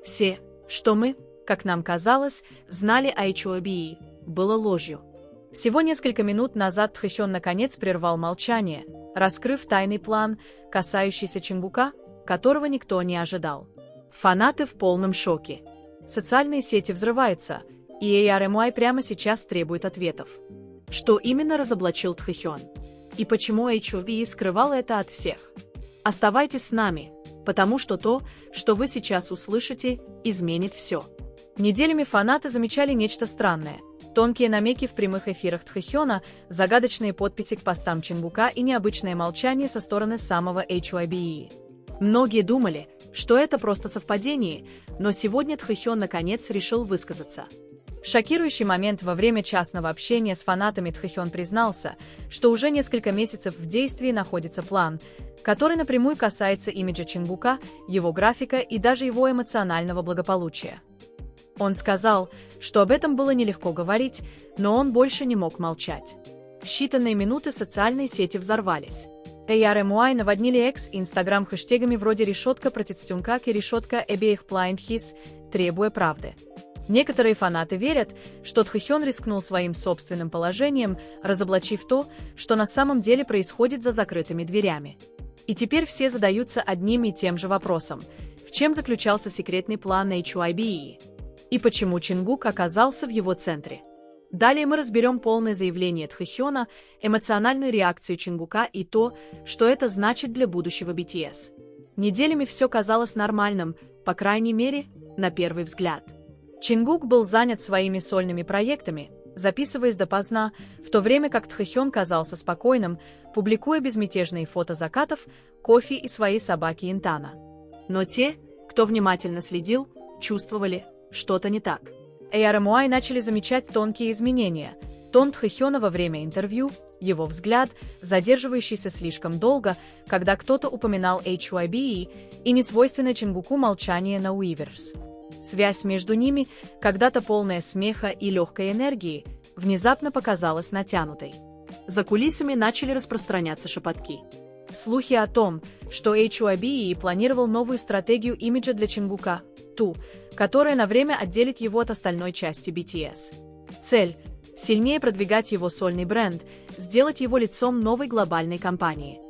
Все, что мы, как нам казалось, знали о HYBE, было ложью. Всего несколько минут назад Тхэхён наконец прервал молчание, раскрыв тайный план, касающийся Чингука, которого никто не ожидал. Фанаты в полном шоке. Социальные сети взрываются, и ARMY прямо сейчас требует ответов. Что именно разоблачил Тхэхён? И почему HYBE скрывал это от всех? Оставайтесь с нами, потому что то, что вы сейчас услышите, изменит все. Неделями фанаты замечали нечто странное. Тонкие намеки в прямых эфирах Тхэхёна, загадочные подписи к постам Чингука и необычное молчание со стороны самого HYBE. Многие думали, что это просто совпадение, но сегодня Тхэхён наконец решил высказаться. В шокирующий момент во время частного общения с фанатами Тхэхён признался, что уже несколько месяцев в действии находится план, который напрямую касается имиджа Чингука, его графика и даже его эмоционального благополучия. Он сказал, что об этом было нелегко говорить, но он больше не мог молчать. В считанные минуты социальные сети взорвались. ARMY наводнили X и Instagram хэштегами вроде «решетка протестюнкак» и «решетка обеих плайндхис», требуя правды. Некоторые фанаты верят, что Тхэхён рискнул своим собственным положением, разоблачив то, что на самом деле происходит за закрытыми дверями. И теперь все задаются одним и тем же вопросом: в чем заключался секретный план HYBE? И почему Чингук оказался в его центре? Далее мы разберем полное заявление Тхэхёна, эмоциональную реакцию Чингука и то, что это значит для будущего BTS. Неделями все казалось нормальным, по крайней мере, на первый взгляд. Чингук был занят своими сольными проектами, записываясь допоздна, в то время как Тхэхён казался спокойным, публикуя безмятежные фото закатов, кофе и своей собаки Интана. Но те, кто внимательно следил, чувствовали, что-то не так. ARMY начали замечать тонкие изменения. Тон Тхэхёна во время интервью, его взгляд, задерживающийся слишком долго, когда кто-то упоминал HYBE, и несвойственное Чингуку молчание на Weverse. Связь между ними, когда-то полная смеха и легкой энергии, внезапно показалась натянутой. За кулисами начали распространяться шепотки. Слухи о том, что HYBE планировал новую стратегию имиджа для Чингука, ту, которая на время отделит его от остальной части BTS. Цель – сильнее продвигать его сольный бренд, сделать его лицом новой глобальной кампании.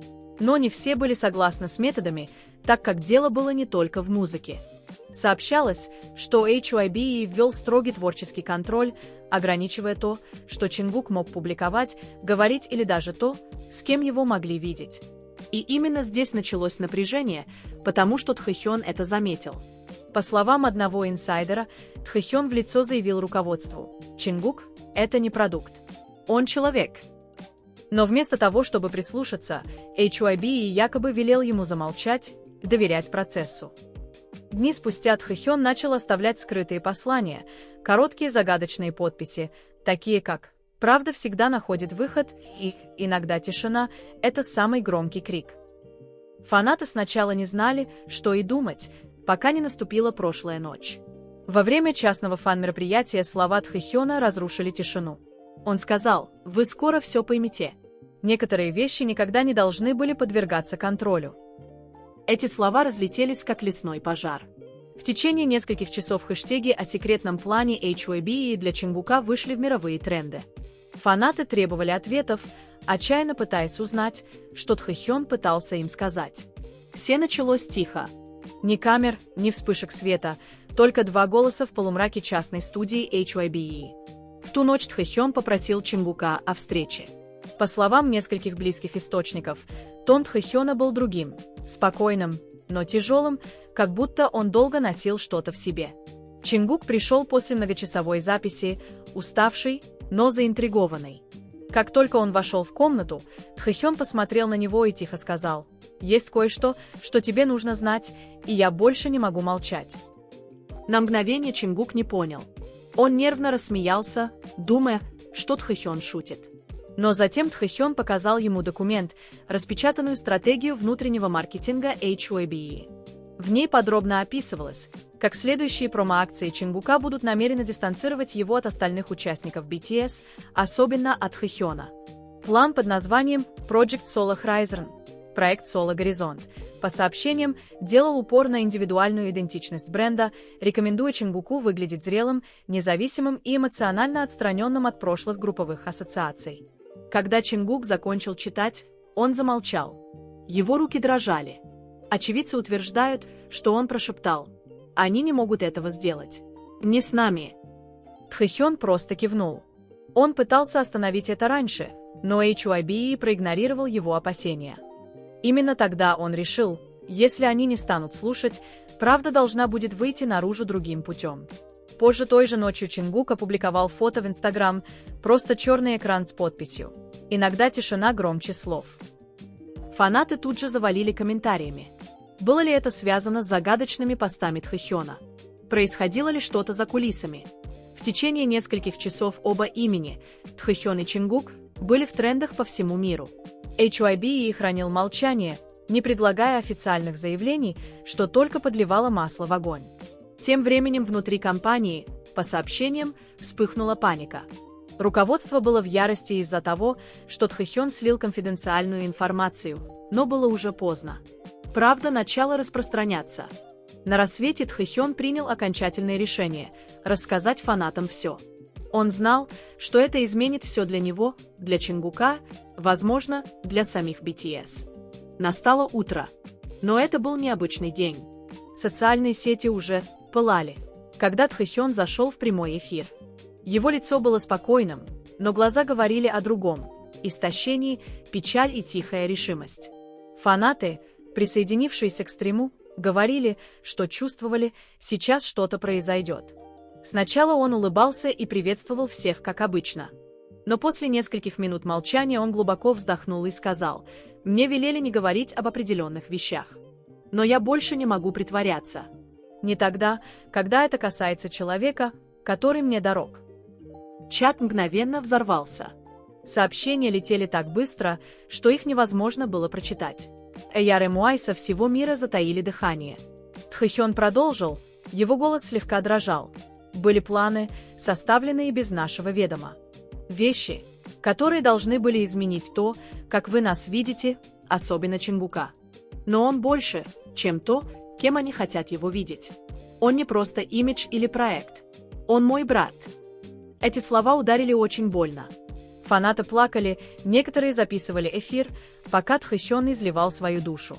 Но не все были согласны с методами, так как дело было не только в музыке. Сообщалось, что HYBE ввел строгий творческий контроль, ограничивая то, что Чингук мог публиковать, говорить или даже то, с кем его могли видеть. И именно здесь началось напряжение, потому что Тхэхён это заметил. По словам одного инсайдера, Тхэхён в лицо заявил руководству: «Чингук – это не продукт. Он человек». Но вместо того, чтобы прислушаться, HYBE якобы велел ему замолчать и доверять процессу. Дни спустя Тхэхён начал оставлять скрытые послания, короткие загадочные подписи, такие как «Правда всегда находит выход» и «Иногда тишина – это самый громкий крик». Фанаты сначала не знали, что и думать, пока не наступила прошлая ночь. Во время частного фан-мероприятия слова Тхэхёна разрушили тишину. Он сказал: «Вы скоро все поймете. Некоторые вещи никогда не должны были подвергаться контролю». Эти слова разлетелись как лесной пожар. В течение нескольких часов хэштеги о секретном плане HYBE для Чингука вышли в мировые тренды. Фанаты требовали ответов, отчаянно пытаясь узнать, что Тхэхён пытался им сказать. Все началось тихо. Ни камер, ни вспышек света, только два голоса в полумраке частной студии HYBE. В ту ночь Тхэхён попросил Чингука о встрече. По словам нескольких близких источников, тон Тхэхёна был другим, спокойным, но тяжелым, как будто он долго носил что-то в себе. Чингук пришел после многочасовой записи, уставший, но заинтригованный. Как только он вошел в комнату, Тхэхён посмотрел на него и тихо сказал: «Есть кое-что, что тебе нужно знать, и я больше не могу молчать». На мгновение Чингук не понял. Он нервно рассмеялся, думая, что Тхэхён шутит. Но затем Тхэхён показал ему документ, распечатанную стратегию внутреннего маркетинга HYBE. В ней подробно описывалось, как следующие промо-акции Чингука будут намерены дистанцировать его от остальных участников BTS, особенно от Тхэхёна. План под названием Project Solo Horizon проект Solo Горизонт, по сообщениям, делал упор на индивидуальную идентичность бренда, рекомендуя Чингуку выглядеть зрелым, независимым и эмоционально отстраненным от прошлых групповых ассоциаций. Когда Чингук закончил читать, он замолчал. Его руки дрожали. Очевидцы утверждают, что он прошептал: «Они не могут этого сделать. Не с нами». Тхэхён просто кивнул. Он пытался остановить это раньше, но HYBE проигнорировал его опасения. Именно тогда он решил, если они не станут слушать, правда должна будет выйти наружу другим путем. Позже той же ночью Чингук опубликовал фото в Instagram, просто черный экран с подписью: «Иногда тишина громче слов». Фанаты тут же завалили комментариями. Было ли это связано с загадочными постами Тхэхёна? Происходило ли что-то за кулисами? В течение нескольких часов оба имени, Тхэхён и Чингук, были в трендах по всему миру. HYBE хранил молчание, не предлагая официальных заявлений, что только подливало масло в огонь. Тем временем внутри компании, по сообщениям, вспыхнула паника. Руководство было в ярости из-за того, что Тхэхён слил конфиденциальную информацию, но было уже поздно. Правда начала распространяться. На рассвете Тхэхён принял окончательное решение – рассказать фанатам все. Он знал, что это изменит все для него, для Чингука, возможно, для самих BTS. Настало утро. Но это был необычный день. Социальные сети уже пылали, когда Тхэхён зашел в прямой эфир. Его лицо было спокойным, но глаза говорили о другом – истощении, печаль и тихая решимость. Фанаты, присоединившиеся к стриму, говорили, что чувствовали, сейчас что-то произойдет. Сначала он улыбался и приветствовал всех, как обычно. Но после нескольких минут молчания он глубоко вздохнул и сказал: «Мне велели не говорить об определенных вещах. Но я больше не могу притворяться. Не тогда, когда это касается человека, который мне дорог». Чат мгновенно взорвался. Сообщения летели так быстро, что их невозможно было прочитать. EYR со всего мира затаили дыхание. Тхэхён продолжил, его голос слегка дрожал. Были планы, составленные без нашего ведома. Вещи, которые должны были изменить то, как вы нас видите, особенно Чингука. Но он больше, чем то, кем они хотят его видеть. Он не просто имидж или проект. Он мой брат. Эти слова ударили очень больно. Фанаты плакали, некоторые записывали эфир, пока Тхэхён изливал свою душу.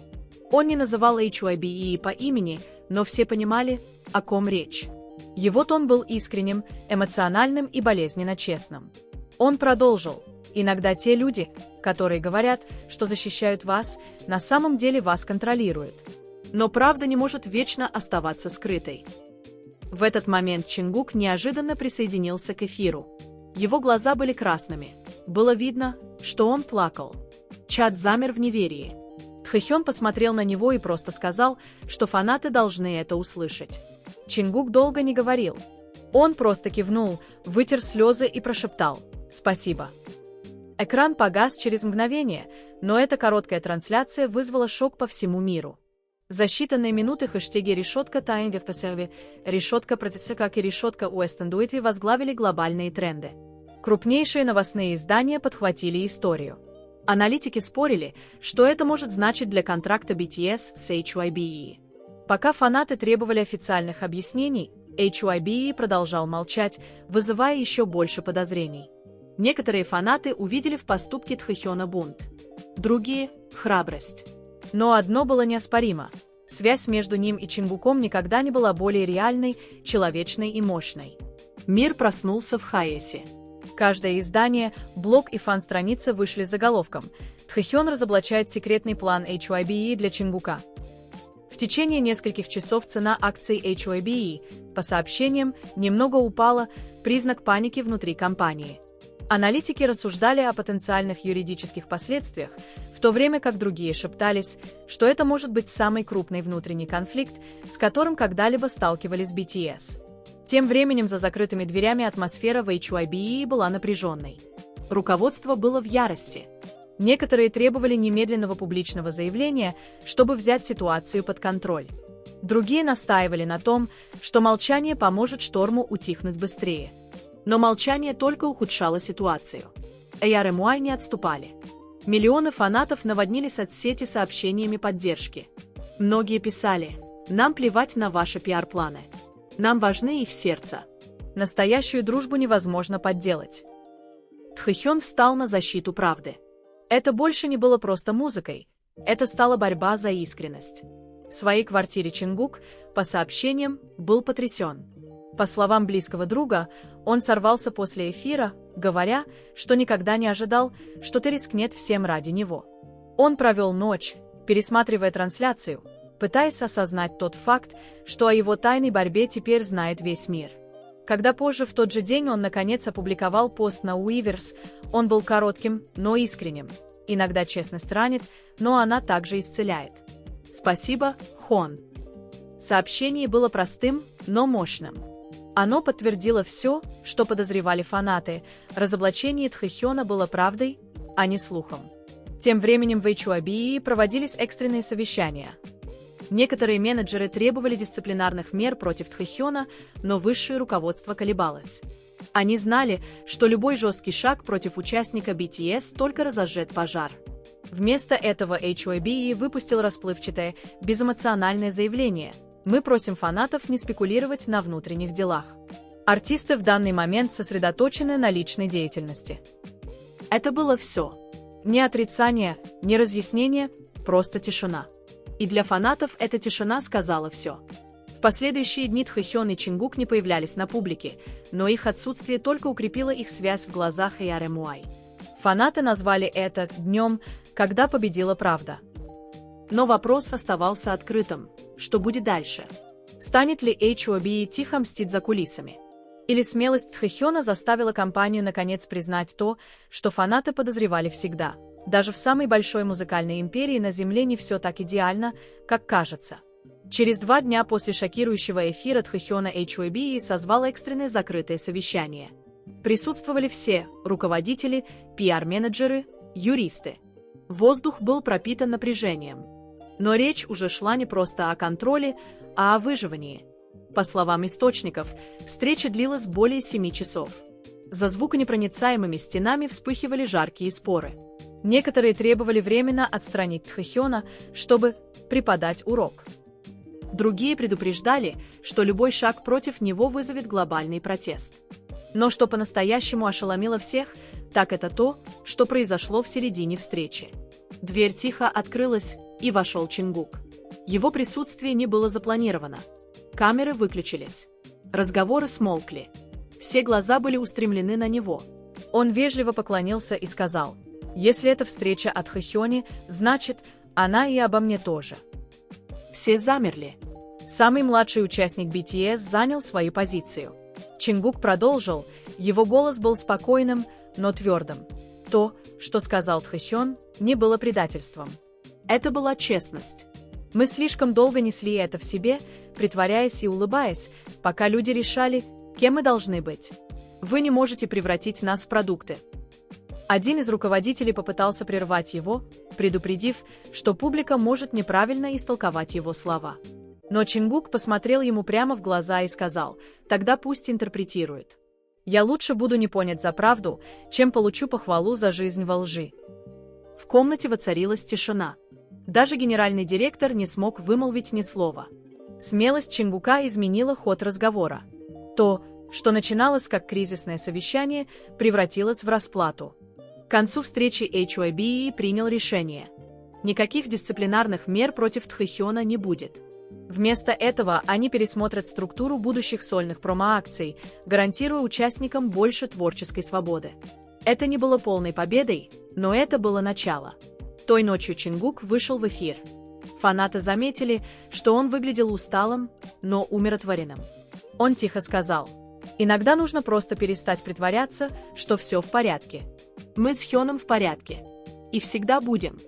Он не называл HYBE по имени, но все понимали, о ком речь. Его тон был искренним, эмоциональным и болезненно честным. Он продолжил: «Иногда те люди, которые говорят, что защищают вас, на самом деле вас контролируют. Но правда не может вечно оставаться скрытой». В этот момент Чингук неожиданно присоединился к эфиру. Его глаза были красными. Было видно, что он плакал. Чат замер в неверии. Тхэхён посмотрел на него и просто сказал, что фанаты должны это услышать. Чингук долго не говорил. Он просто кивнул, вытер слезы и прошептал: «Спасибо». Экран погас через мгновение, но эта короткая трансляция вызвала шок по всему миру. За считанные минуты хэштеги «решетка Тайнга в ПСРВ», «решетка против», как и «решетка Уэстендуитви» возглавили глобальные тренды. Крупнейшие новостные издания подхватили историю. Аналитики спорили, что это может значить для контракта BTS с HYBE. Пока фанаты требовали официальных объяснений, HYBE продолжал молчать, вызывая еще больше подозрений. Некоторые фанаты увидели в поступке Тхэхёна бунт, другие – храбрость. Но одно было неоспоримо – связь между ним и Чингуком никогда не была более реальной, человечной и мощной. Мир проснулся в Хаэсе. Каждое издание, блог и фан-страница вышли с заголовком: «Тхэхён разоблачает секретный план HYBE для Чингука». В течение нескольких часов цена акций HYBE, по сообщениям, немного упала, признак паники внутри компании. Аналитики рассуждали о потенциальных юридических последствиях, в то время как другие шептались, что это может быть самый крупный внутренний конфликт, с которым когда-либо сталкивались BTS. Тем временем за закрытыми дверями атмосфера в HYBE была напряженной. Руководство было в ярости. Некоторые требовали немедленного публичного заявления, чтобы взять ситуацию под контроль. Другие настаивали на том, что молчание поможет шторму утихнуть быстрее. Но молчание только ухудшало ситуацию. EYR не отступали. Миллионы фанатов наводнили соцсети сообщениями поддержки. Многие писали: «Нам плевать на ваши пиар-планы. Нам важны их сердца». Настоящую дружбу невозможно подделать. Тхэхён встал на защиту правды. Это больше не было просто музыкой, это стала борьба за искренность. В своей квартире Чингук, по сообщениям, был потрясен. По словам близкого друга, он сорвался после эфира, говоря, что никогда не ожидал, что ты рискнет всем ради него. Он провел ночь, пересматривая трансляцию, пытаясь осознать тот факт, что о его тайной борьбе теперь знает весь мир. Когда позже в тот же день он наконец опубликовал пост на Уиверс, он был коротким, но искренним. Иногда честность ранит, но она также исцеляет. Спасибо, Хон. Сообщение было простым, но мощным. Оно подтвердило все, что подозревали фанаты. Разоблачение Тхэхёна было правдой, а не слухом. Тем временем в HYBE проводились экстренные совещания. Некоторые менеджеры требовали дисциплинарных мер против Тхэхёна, но высшее руководство колебалось. Они знали, что любой жесткий шаг против участника BTS только разожжет пожар. Вместо этого HYBE выпустил расплывчатое, безэмоциональное заявление: «Мы просим фанатов не спекулировать на внутренних делах». Артисты в данный момент сосредоточены на личной деятельности. Это было все. Ни отрицание, ни разъяснение, просто тишина. И для фанатов эта тишина сказала все. В последующие дни Тхэхён и Чингук не появлялись на публике, но их отсутствие только укрепило их связь в глазах ARMY. Фанаты назвали это «днем, когда победила правда». Но вопрос оставался открытым: что будет дальше? Станет ли HYBE тихо мстить за кулисами? Или смелость Тхэхёна заставила компанию наконец признать то, что фанаты подозревали всегда? Даже в самой большой музыкальной империи на Земле не все так идеально, как кажется. Через 2 дня после шокирующего эфира Тхэхёна HYBE созвал экстренное закрытое совещание. Присутствовали все – руководители, пиар-менеджеры, юристы. Воздух был пропитан напряжением. Но речь уже шла не просто о контроле, а о выживании. По словам источников, встреча длилась более 7 часов. За звуконепроницаемыми стенами вспыхивали жаркие споры. Некоторые требовали временно отстранить Тхэхёна, чтобы преподать урок. Другие предупреждали, что любой шаг против него вызовет глобальный протест. Но что по-настоящему ошеломило всех, так это то, что произошло в середине встречи. Дверь тихо открылась, и вошел Чингук. Его присутствие не было запланировано. Камеры выключились. Разговоры смолкли. Все глаза были устремлены на него. Он вежливо поклонился и сказал: «Если это встреча от Тхэхёна, значит, она и обо мне тоже». Все замерли. Самый младший участник BTS занял свою позицию. Чингук продолжил, его голос был спокойным, но твердым. То, что сказал Тхэхён, не было предательством. Это была честность. Мы слишком долго несли это в себе, притворяясь и улыбаясь, пока люди решали, кем мы должны быть. Вы не можете превратить нас в продукты. Один из руководителей попытался прервать его, предупредив, что публика может неправильно истолковать его слова. Но Чингук посмотрел ему прямо в глаза и сказал: «Тогда пусть интерпретирует. Я лучше буду не понят за правду, чем получу похвалу за жизнь во лжи». В комнате воцарилась тишина. Даже генеральный директор не смог вымолвить ни слова. Смелость Чингука изменила ход разговора. То, что начиналось как кризисное совещание, превратилось в расплату. К концу встречи HYBE принял решение. Никаких дисциплинарных мер против Тхэхёна не будет. Вместо этого они пересмотрят структуру будущих сольных промо-акций, гарантируя участникам больше творческой свободы. Это не было полной победой, но это было начало. Той ночью Чингук вышел в эфир. Фанаты заметили, что он выглядел усталым, но умиротворенным. Он тихо сказал: «Иногда нужно просто перестать притворяться, что все в порядке. Мы с Хёном в порядке. И всегда будем.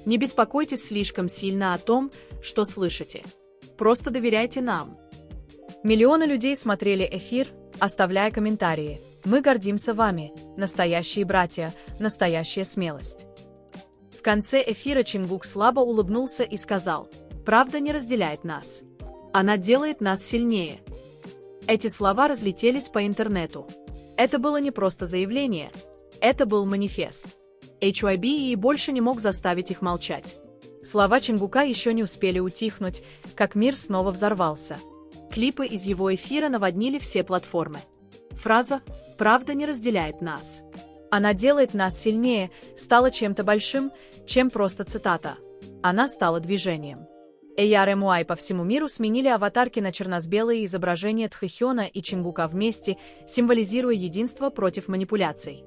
Не беспокойтесь слишком сильно о том, что слышите. Просто доверяйте нам». Миллионы людей смотрели эфир, оставляя комментарии. «Мы гордимся вами, настоящие братья, настоящая смелость». В конце эфира Чингук слабо улыбнулся и сказал: «Правда не разделяет нас. Она делает нас сильнее». Эти слова разлетелись по интернету. Это было не просто заявление, это был манифест. HYBE больше не мог заставить их молчать. Слова Чингука еще не успели утихнуть, как мир снова взорвался. Клипы из его эфира наводнили все платформы. Фраза «Правда не разделяет нас. Она делает нас сильнее» стала чем-то большим, чем просто цитата. Она стала движением. ARMY по всему миру сменили аватарки на черно-белые изображения Тхэхёна и Чингука вместе, символизируя единство против манипуляций.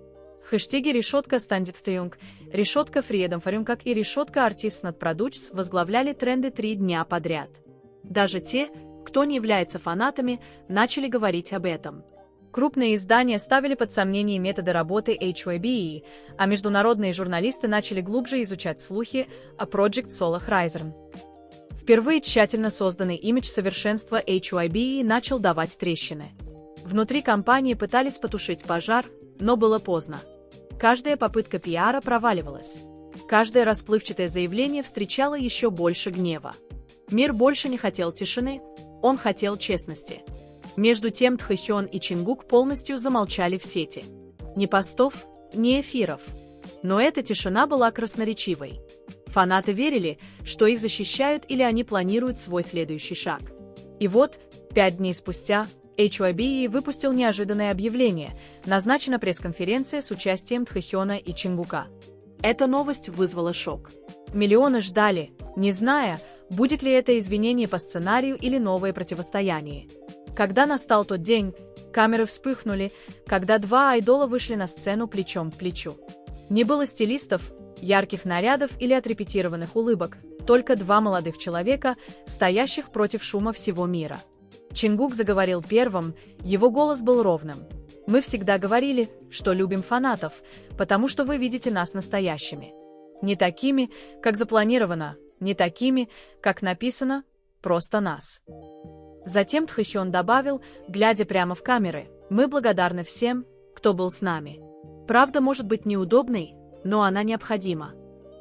Хэштеги решетка Standit решетка Freedom Forum как и решетка Artists Not Products возглавляли тренды 3 дня подряд. Даже те, кто не является фанатами, начали говорить об этом. Крупные издания ставили под сомнение методы работы HYBE, а международные журналисты начали глубже изучать слухи о Project Solar Horizon. Впервые тщательно созданный имидж совершенства HYBE начал давать трещины. Внутри компании пытались потушить пожар, но было поздно. Каждая попытка пиара проваливалась. Каждое расплывчатое заявление встречало еще больше гнева. Мир больше не хотел тишины, он хотел честности. Между тем Тхэхён и Чингук полностью замолчали в сети. Ни постов, ни эфиров. Но эта тишина была красноречивой. Фанаты верили, что их защищают или они планируют свой следующий шаг. И вот, 5 дней спустя, HYBE выпустил неожиданное объявление, назначена пресс-конференция с участием Тхэхёна и Чингука. Эта новость вызвала шок. Миллионы ждали, не зная, будет ли это извинение по сценарию или новое противостояние. Когда настал тот день, камеры вспыхнули, когда 2 айдола вышли на сцену плечом к плечу. Не было стилистов, ярких нарядов или отрепетированных улыбок, только 2 молодых человека, стоящих против шума всего мира. Чингук заговорил первым, его голос был ровным. «Мы всегда говорили, что любим фанатов, потому что вы видите нас настоящими. Не такими, как запланировано, не такими, как написано, просто нас». Затем Тхэхён добавил, глядя прямо в камеры, «Мы благодарны всем, кто был с нами. Правда может быть неудобной, но она необходима.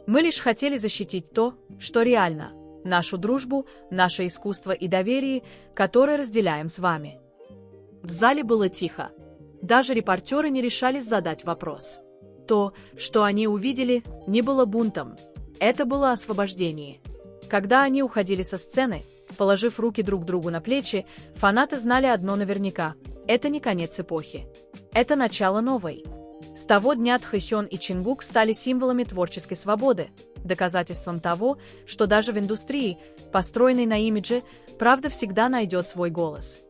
Мы лишь хотели защитить то, что реально, нашу дружбу, наше искусство и доверие, которое разделяем с вами». В зале было тихо. Даже репортеры не решались задать вопрос. То, что они увидели, не было бунтом. Это было освобождение. Когда они уходили со сцены, положив руки друг другу на плечи, фанаты знали одно наверняка – это не конец эпохи. Это начало новой. С того дня Тхэхён и Чингук стали символами творческой свободы, доказательством того, что даже в индустрии, построенной на имидже, правда всегда найдет свой голос.